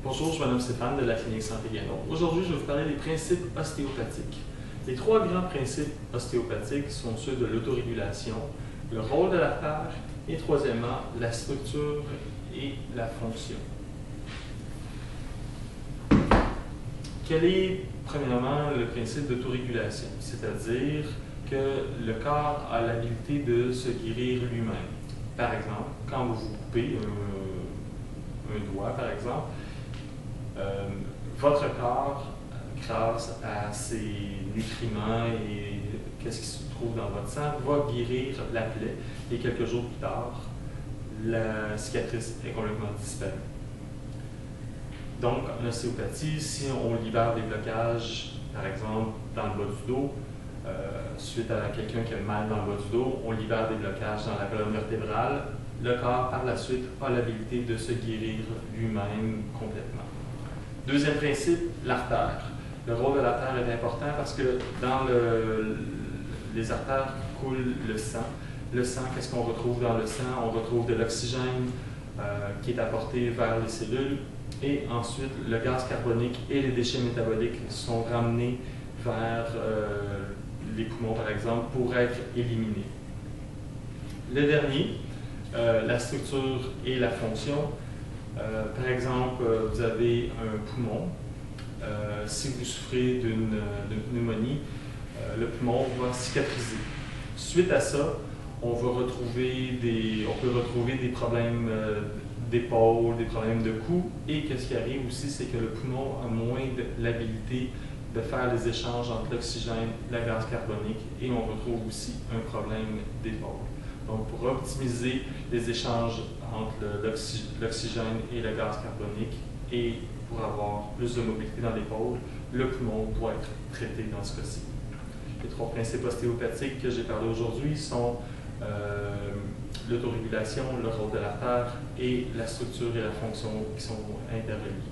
Bonjour, je m'appelle Stéphane de la clinique Santé Guénon. Aujourd'hui, je vais vous parler des principes ostéopathiques. Les trois grands principes ostéopathiques sont ceux de l'autorégulation, le rôle de l'artère et troisièmement, la structure et la fonction. Quel est, premièrement, le principe d'autorégulation? C'est-à-dire que le corps a l'habilité de se guérir lui-même. Par exemple, quand vous vous coupez un doigt, par exemple, votre corps, grâce à ses nutriments et qu'est-ce qui se trouve dans votre sang, va guérir la plaie et quelques jours plus tard, la cicatrice est complètement disparue. Donc, en ostéopathie, si on libère des blocages, par exemple, dans le bas du dos, suite à quelqu'un qui a mal dans le bas du dos, on libère des blocages dans la colonne vertébrale, le corps, par la suite, a l'habilité de se guérir lui-même complètement. Deuxième principe, l'artère. Le rôle de l'artère est important parce que dans les artères coule le sang. Le sang, qu'est-ce qu'on retrouve dans le sang? On retrouve de l'oxygène qui est apporté vers les cellules et ensuite le gaz carbonique et les déchets métaboliques sont ramenés vers les poumons, par exemple, pour être éliminés. Le dernier, la structure et la fonction. Par exemple, vous avez un poumon. Si vous souffrez d'une pneumonie, le poumon va cicatriser. Suite à ça, on peut retrouver des problèmes d'épaule, des problèmes de cou. Et ce qui arrive aussi, c'est que le poumon a moins l'habilité de faire les échanges entre l'oxygène et le gaz carbonique. Et on retrouve aussi un problème d'épaule. Donc, pour optimiser les échanges entre l'oxygène et le gaz carbonique et pour avoir plus de mobilité dans l'épaule, le poumon doit être traité dans ce cas-ci. Les trois principes ostéopathiques que j'ai parlé aujourd'hui sont l'autorégulation, le rôle de l'artère et la structure et la fonction qui sont interreliées.